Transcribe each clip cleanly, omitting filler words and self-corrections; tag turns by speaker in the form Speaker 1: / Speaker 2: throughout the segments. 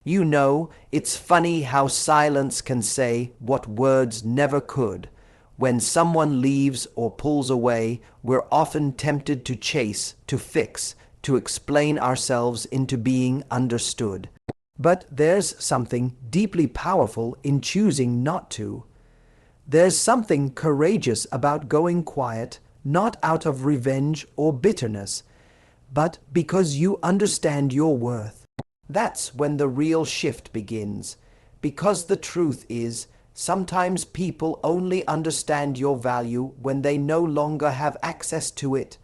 Speaker 1: You know, it's funny how silence can say what words never could. When someone leaves or pulls away, we're often tempted to chase, to fix, to explain ourselves into being understood. But there's something deeply powerful in choosing not to. There's something courageous about going quiet, not out of revenge or bitterness, but because you understand your worth. That's when the real shift begins, because the truth is, sometimes people only understand your value when they no longer have access to it.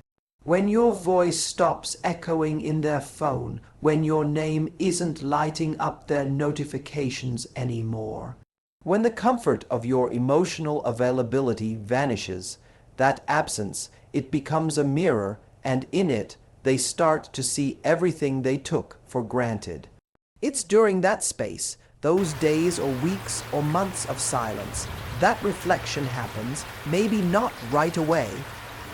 Speaker 1: When your voice stops echoing in their phone, when your name isn't lighting up their notifications anymore. When the comfort of your emotional availability vanishes, that absence, it becomes a mirror, and in it, they start to see everything they took for granted. It's during that space, those days or weeks or months of silence, that reflection happens, maybe not right away.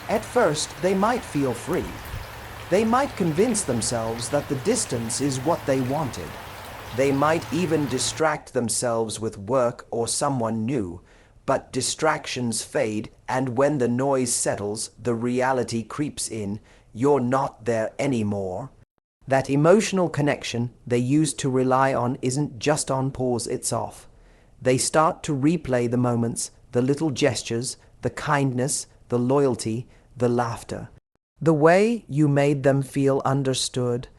Speaker 1: At first, they might feel free. They might convince themselves that the distance is what they wanted. They might even distract themselves with work or someone new. But distractions fade, and when the noise settles, the reality creeps in. You're not there anymore. That emotional connection they used to rely on isn't just on pause, it's off. They start to replay the moments, the little gestures, the kindness, the loyalty, the laughter. The way you made them feel understood.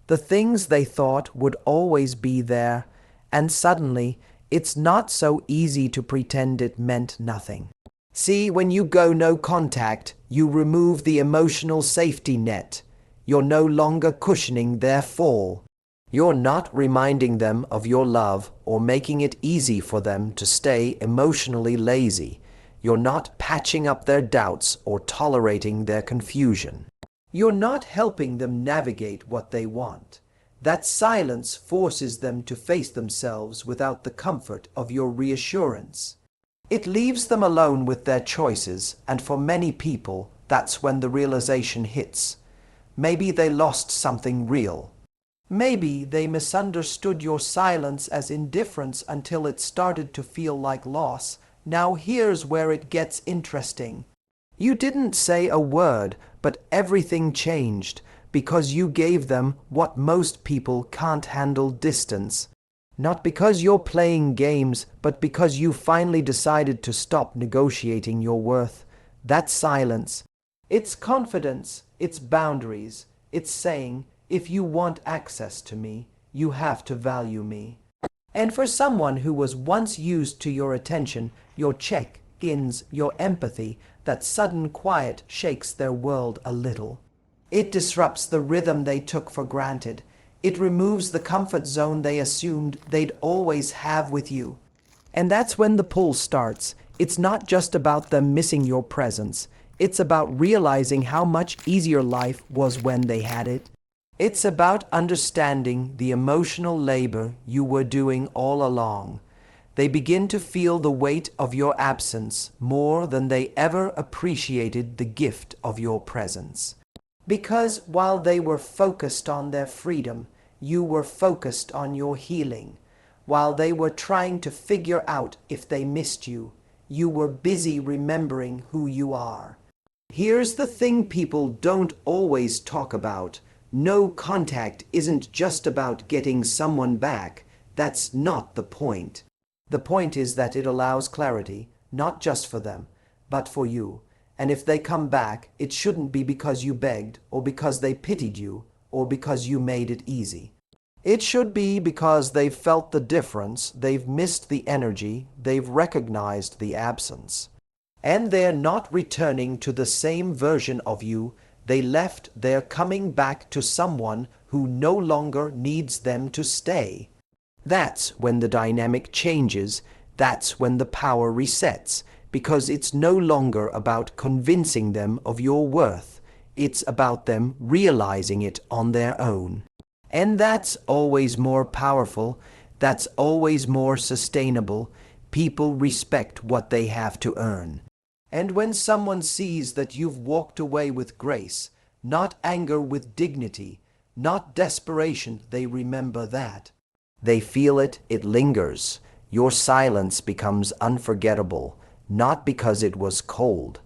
Speaker 1: The things they thought would always be there. And suddenly, it's not so easy to pretend it meant nothing. See, when you go no contact, you remove the emotional safety net. You're no longer cushioning their fall. You're not reminding them of your love or making it easy for them to stay emotionally lazy. You're not patching up their doubts or tolerating their confusion. You're not helping them navigate what they want. That silence forces them to face themselves without the comfort of your reassurance. It leaves them alone with their choices, and for many people, that's when the realization hits. Maybe they lost something real. Maybe they misunderstood your silence as indifference until it started to feel like loss. Now here's where it gets interesting. You didn't say a word, but everything changed because you gave them what most people can't handle: distance. Not because you're playing games, but because you finally decided to stop negotiating your worth. That silence. It's confidence, it's boundaries, it's saying, if you want access to me, you have to value me. And for someone who was once used to your attention, your check-ins, your empathy, that sudden quiet shakes their world a little. It disrupts the rhythm they took for granted. It removes the comfort zone they assumed they'd always have with you. And that's when the pull starts. It's not just about them missing your presence. It's about realizing how much easier life was when they had it. It's about understanding the emotional labor you were doing all along. They begin to feel the weight of your absence more than they ever appreciated the gift of your presence. Because while they were focused on their freedom, you were focused on your healing. While they were trying to figure out if they missed you, you were busy remembering who you are. Here's the thing people don't always talk about. No contact isn't just about getting someone back. That's not the point. The point is that it allows clarity, not just for them, but for you. And if they come back, it shouldn't be because you begged, or because they pitied you, or because you made it easy. It should be because they've felt the difference, they've missed the energy, they've recognized the absence. And they're not returning to the same version of you they left. They're coming back to someone who no longer needs them to stay. That's when the dynamic changes. That's when the power resets. Because it's no longer about convincing them of your worth. It's about them realizing it on their own. And that's always more powerful. That's always more sustainable. People respect what they have to earn. And when someone sees that you've walked away with grace, not anger, with dignity, not desperation, they remember that. They feel it, it lingers. Your silence becomes unforgettable, not because it was cold,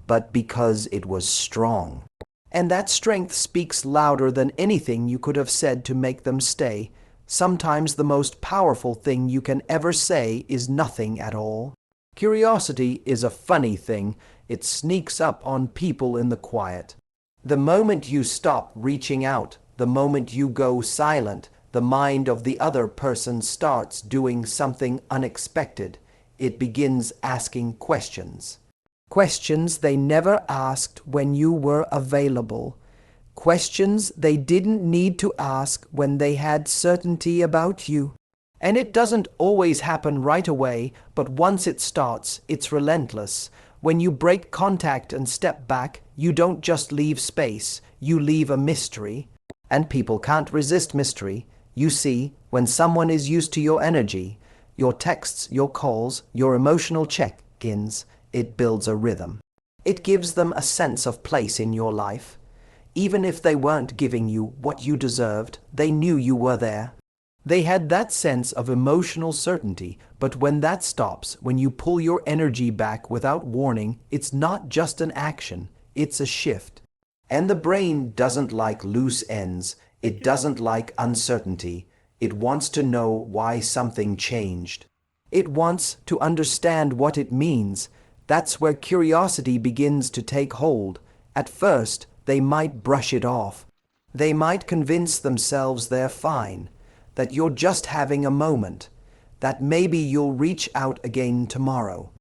Speaker 1: but because it was strong. And that strength speaks louder than anything you could have said to make them stay. Sometimes the most powerful thing you can ever say is nothing at all. Curiosity is a funny thing. It sneaks up on people in the quiet. The moment you stop reaching out, the moment you go silent, the mind of the other person starts doing something unexpected. It begins asking questions. Questions they never asked when you were available. Questions they didn't need to ask when they had certainty about you. And it doesn't always happen right away, but once it starts, it's relentless. When you break contact and step back, you don't just leave space, you leave a mystery. And people can't resist mystery. You see, when someone is used to your energy, your texts, your calls, your emotional check-ins, it builds a rhythm. It gives them a sense of place in your life. Even if they weren't giving you what you deserved, they knew you were there. They had that sense of emotional certainty, but when that stops, when you pull your energy back without warning, it's not just an action, it's a shift. And the brain doesn't like loose ends, it doesn't like uncertainty. It wants to know why something changed. It wants to understand what it means. That's where curiosity begins to take hold. At first, they might brush it off. They might convince themselves they're fine, that you're just having a moment, that maybe you'll reach out again tomorrow.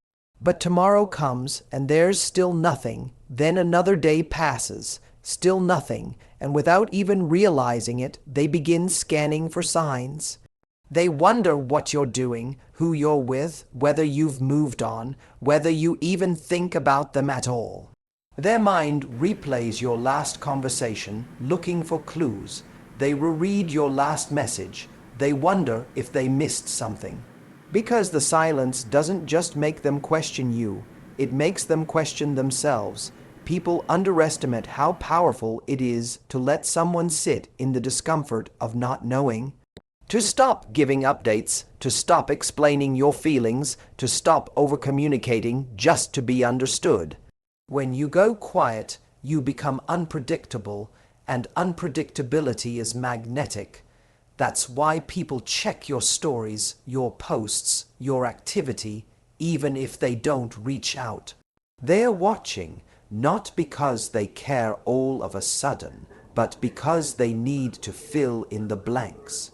Speaker 1: But tomorrow comes and there's still nothing. Then another day passes, still nothing, and without even realizing it, they begin scanning for signs. They wonder what you're doing, who you're with, whether you've moved on, whether you even think about them at all. Their mind replays your last conversation, looking for clues. They reread your last message. They wonder if they missed something. Because the silence doesn't just make them question you, it makes them question themselves. People underestimate how powerful it is to let someone sit in the discomfort of not knowing. To stop giving updates, to stop explaining your feelings, to stop over-communicating just to be understood. When you go quiet, you become unpredictable, and unpredictability is magnetic. That's why people check your stories, your posts, your activity, even if they don't reach out. They're watching, not because they care all of a sudden, but because they need to fill in the blanks.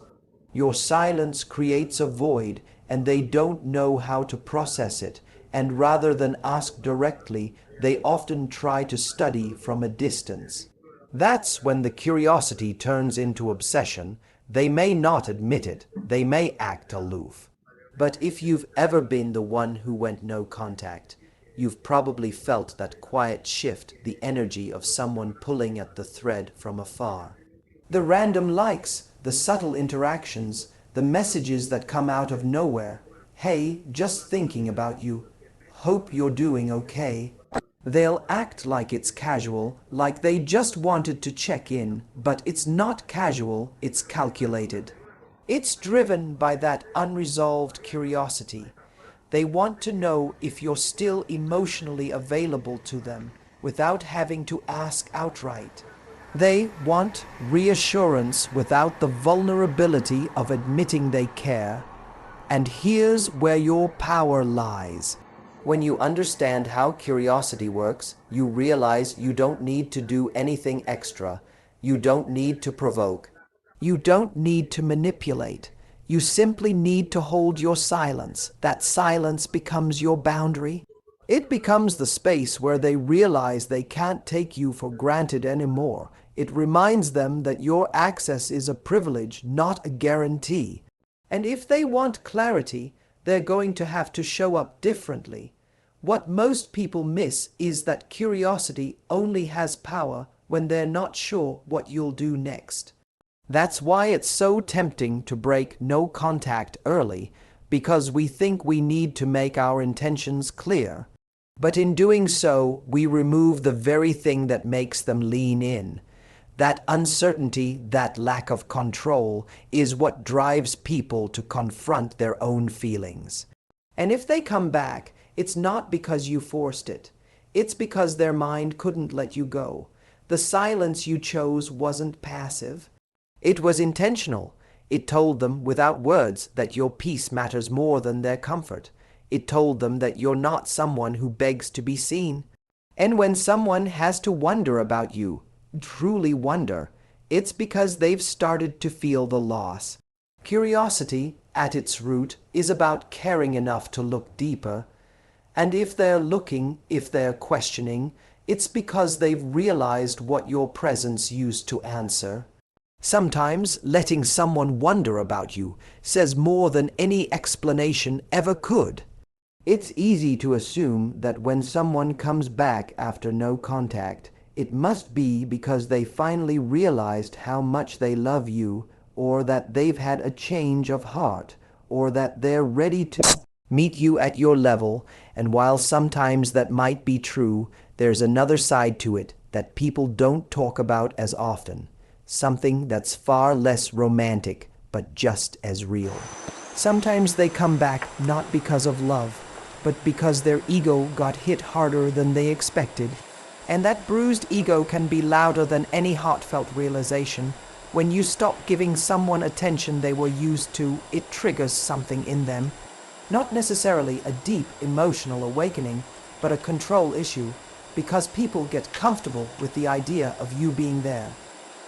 Speaker 1: Your silence creates a void, and they don't know how to process it, and rather than ask directly, they often try to study from a distance. That's when the curiosity turns into obsession. They may not admit it, they may act aloof. But if you've ever been the one who went no contact, you've probably felt that quiet shift, the energy of someone pulling at the thread from afar. The random likes, the subtle interactions, the messages that come out of nowhere. Hey, just thinking about you. Hope you're doing okay. They'll act like it's casual, like they just wanted to check in, but it's not casual, it's calculated. It's driven by that unresolved curiosity. They want to know if you're still emotionally available to them without having to ask outright. They want reassurance without the vulnerability of admitting they care. And here's where your power lies. When you understand how curiosity works, you realize you don't need to do anything extra. You don't need to provoke. You don't need to manipulate. You simply need to hold your silence. That silence becomes your boundary. It becomes the space where they realize they can't take you for granted anymore. It reminds them that your access is a privilege, not a guarantee. And if they want clarity, they're going to have to show up differently. What most people miss is that curiosity only has power when they're not sure what you'll do next. That's why it's so tempting to break no contact early, because we think we need to make our intentions clear. But in doing so, we remove the very thing that makes them lean in. That uncertainty, that lack of control, is what drives people to confront their own feelings. And if they come back, it's not because you forced it. It's because their mind couldn't let you go. The silence you chose wasn't passive. It was intentional. It told them without words that your peace matters more than their comfort. It told them that you're not someone who begs to be seen. And when someone has to wonder about you, truly wonder, it's because they've started to feel the loss. Curiosity, at its root, is about caring enough to look deeper. And if they're looking, if they're questioning, it's because they've realized what your presence used to answer. Sometimes letting someone wonder about you says more than any explanation ever could. It's easy to assume that when someone comes back after no contact, it must be because they finally realized how much they love you, or that they've had a change of heart, or that they're ready to meet you at your level. And while sometimes that might be true, there's another side to it that people don't talk about as often. Something that's far less romantic, but just as real. Sometimes they come back not because of love, but because their ego got hit harder than they expected. And that bruised ego can be louder than any heartfelt realization. When you stop giving someone attention they were used to, it triggers something in them. Not necessarily a deep emotional awakening, but a control issue, because people get comfortable with the idea of you being there.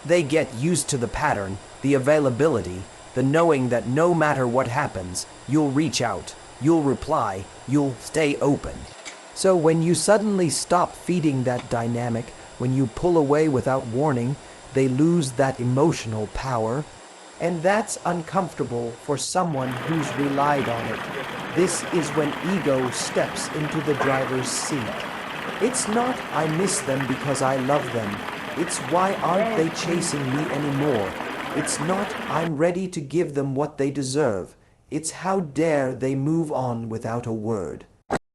Speaker 1: They get used to the pattern, the availability, the knowing that no matter what happens, you'll reach out, you'll reply, you'll stay open. So when you suddenly stop feeding that dynamic, when you pull away without warning, they lose that emotional power. And that's uncomfortable for someone who's relied on it. This is when ego steps into the driver's seat. It's not, I miss them because I love them. It's, why aren't they chasing me anymore? It's not, I'm ready to give them what they deserve. It's, how dare they move on without a word.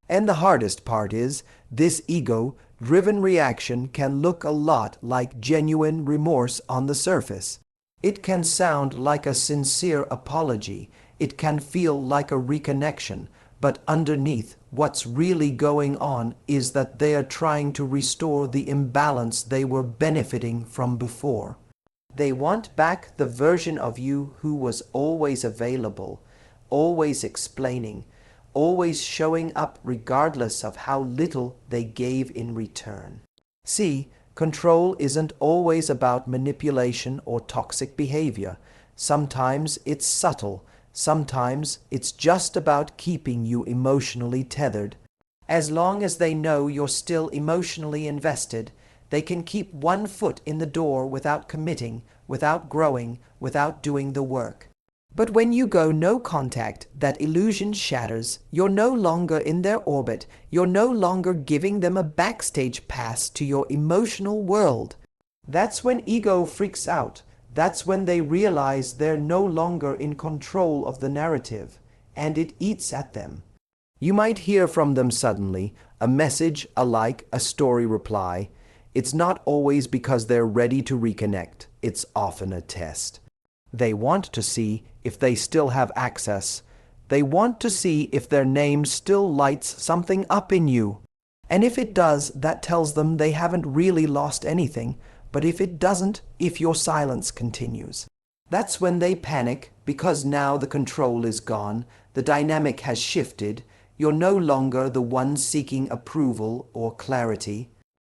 Speaker 1: And the hardest part is, this ego-driven reaction can look a lot like genuine remorse on the surface. It can sound like a sincere apology. It can feel like a reconnection. But underneath, what's really going on is that they are trying to restore the imbalance they were benefiting from before. They want back the version of you who was always available, always explaining, always showing up regardless of how little they gave in return. See, control isn't always about manipulation or toxic behavior. Sometimes it's subtle. Sometimes it's just about keeping you emotionally tethered. As long as they know you're still emotionally invested, they can keep one foot in the door without committing, without growing, without doing the work. But when you go no contact, that illusion shatters. You're no longer in their orbit. You're no longer giving them a backstage pass to your emotional world. That's when ego freaks out. That's when they realize they're no longer in control of the narrative, and it eats at them. You might hear from them suddenly, a message, a like, a story reply. It's not always because they're ready to reconnect. It's often a test. They want to see if they still have access. They want to see if their name still lights something up in you. And if it does, that tells them they haven't really lost anything. But if it doesn't, if your silence continues, that's when they panic, because now the control is gone, the dynamic has shifted. You're no longer the one seeking approval or clarity.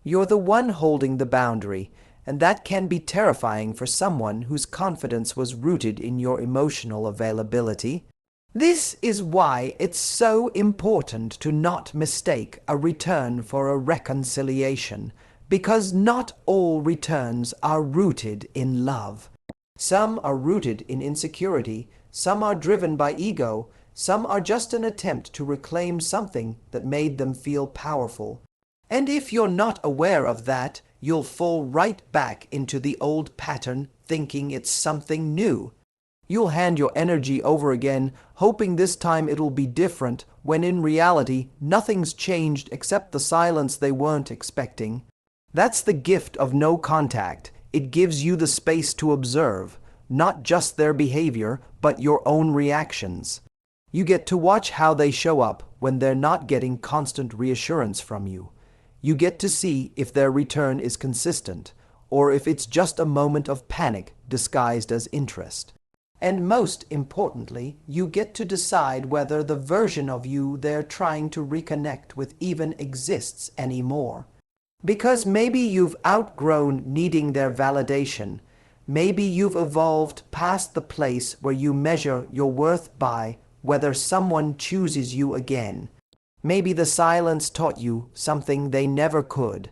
Speaker 1: You're the one holding the boundary, and that can be terrifying for someone whose confidence was rooted in your emotional availability. This is why it's so important to not mistake a return for a reconciliation, because not all returns are rooted in love. Some are rooted in insecurity, some are driven by ego, some are just an attempt to reclaim something that made them feel powerful. And if you're not aware of that, you'll fall right back into the old pattern, thinking it's something new. You'll hand your energy over again, hoping this time it'll be different, when in reality, nothing's changed except the silence they weren't expecting. That's the gift of no contact. It gives you the space to observe, not just their behavior, but your own reactions. You get to watch how they show up when they're not getting constant reassurance from you. You get to see if their return is consistent, or if it's just a moment of panic disguised as interest. And most importantly, you get to decide whether the version of you they're trying to reconnect with even exists anymore. Because maybe you've outgrown needing their validation. Maybe you've evolved past the place where you measure your worth by whether someone chooses you again. Maybe the silence taught you something they never could,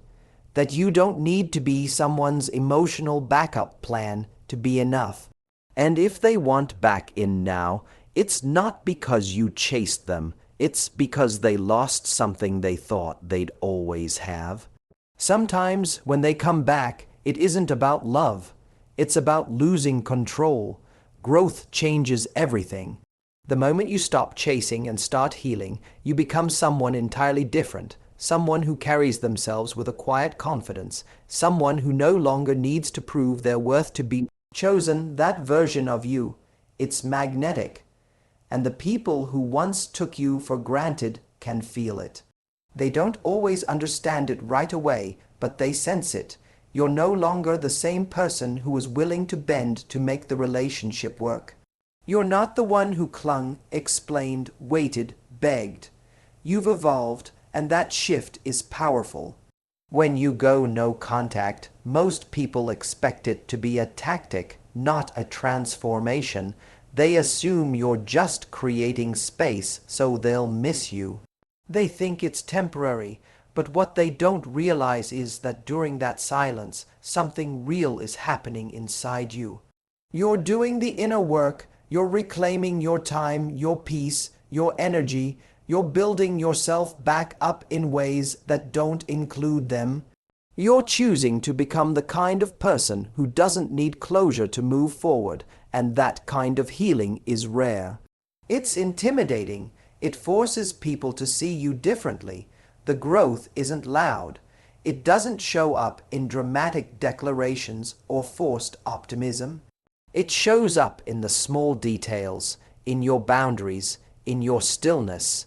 Speaker 1: that you don't need to be someone's emotional backup plan to be enough. And if they want back in now, it's not because you chased them, it's because they lost something they thought they'd always have. Sometimes when they come back, it isn't about love, it's about losing control. Growth changes everything. The moment you stop chasing and start healing, you become someone entirely different, someone who carries themselves with a quiet confidence, someone who no longer needs to prove their worth to be chosen. That version of you, it's magnetic. And the people who once took you for granted can feel it. They don't always understand it right away, but they sense it. You're no longer the same person who was willing to bend to make the relationship work. You're not the one who clung, explained, waited, begged. You've evolved, and that shift is powerful. When you go no contact, most people expect it to be a tactic, not a transformation. They assume you're just creating space so they'll miss you. They think it's temporary, but what they don't realize is that during that silence, something real is happening inside you. You're doing the inner work, you're reclaiming your time, your peace, your energy. You're building yourself back up in ways that don't include them. You're choosing to become the kind of person who doesn't need closure to move forward, and that kind of healing is rare. It's intimidating. It forces people to see you differently. The growth isn't loud. It doesn't show up in dramatic declarations or forced optimism. It shows up in the small details, in your boundaries, in your stillness,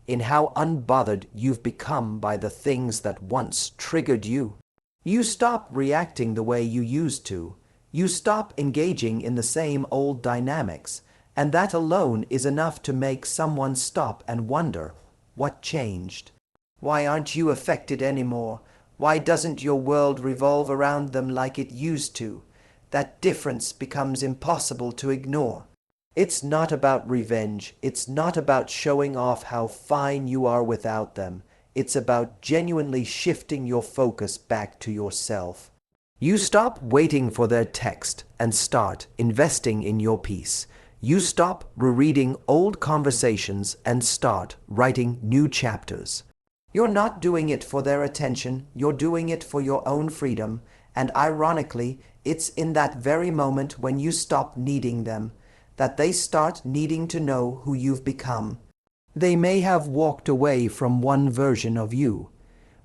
Speaker 1: in how unbothered you've become by the things that once triggered you. You stop reacting the way you used to. You stop engaging in the same old dynamics, and that alone is enough to make someone stop and wonder, what changed? Why aren't you affected anymore? Why doesn't your world revolve around them like it used to? That difference becomes impossible to ignore. It's not about revenge. It's not about showing off how fine you are without them. It's about genuinely shifting your focus back to yourself. You stop waiting for their text and start investing in your peace. You stop rereading old conversations and start writing new chapters. You're not doing it for their attention. You're doing it for your own freedom. And ironically, it's in that very moment when you stop needing them that they start needing to know who you've become. They may have walked away from one version of you,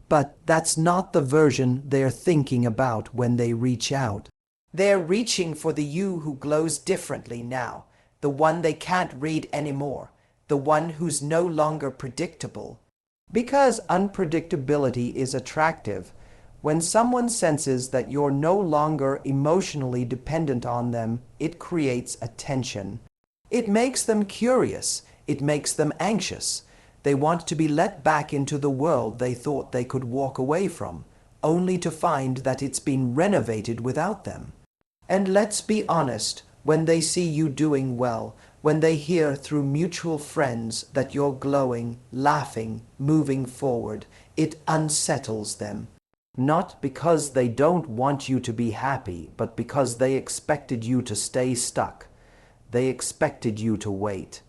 Speaker 1: but that's not the version they're thinking about when they reach out. They're reaching for the you who glows differently now, the one they can't read anymore, the one who's no longer predictable. Because unpredictability is attractive. When someone senses that you're no longer emotionally dependent on them, it creates a tension. It makes them curious. It makes them anxious. They want to be let back into the world they thought they could walk away from, only to find that it's been renovated without them. And let's be honest, when they see you doing well, when they hear through mutual friends that you're glowing, laughing, moving forward, it unsettles them. Not because they don't want you to be happy, but because they expected you to stay stuck. They expected you to wait.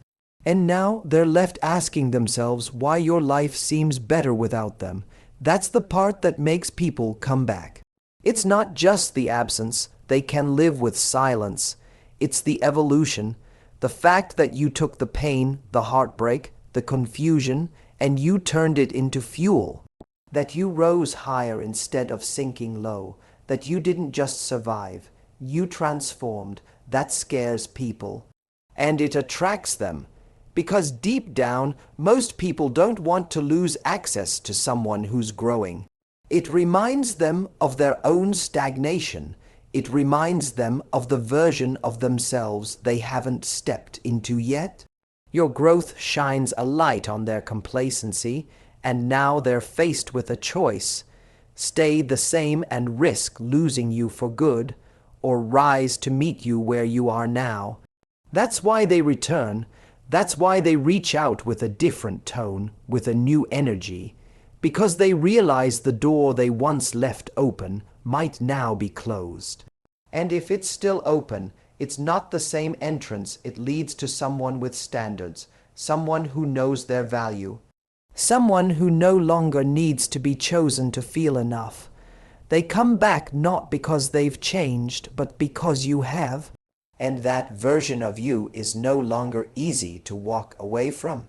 Speaker 1: And now they're left asking themselves why your life seems better without them. That's the part that makes people come back. It's not just the absence. They can live with silence. It's the evolution. The fact that you took the pain, the heartbreak, the confusion, and you turned it into fuel. That you rose higher instead of sinking low, that you didn't just survive, you transformed. That scares people. And it attracts them. Because deep down, most people don't want to lose access to someone who's growing. It reminds them of their own stagnation. It reminds them of the version of themselves they haven't stepped into yet. Your growth shines a light on their complacency, and now they're faced with a choice. Stay the same and risk losing you for good, or rise to meet you where you are now. That's why they return. That's why they reach out with a different tone, with a new energy. Because they realize the door they once left open might now be closed. And if it's still open, it's not the same entrance. It leads to someone with standards, someone who knows their value, someone who no longer needs to be chosen to feel enough. They come back not because they've changed, but because you have. And that version of you is no longer easy to walk away from.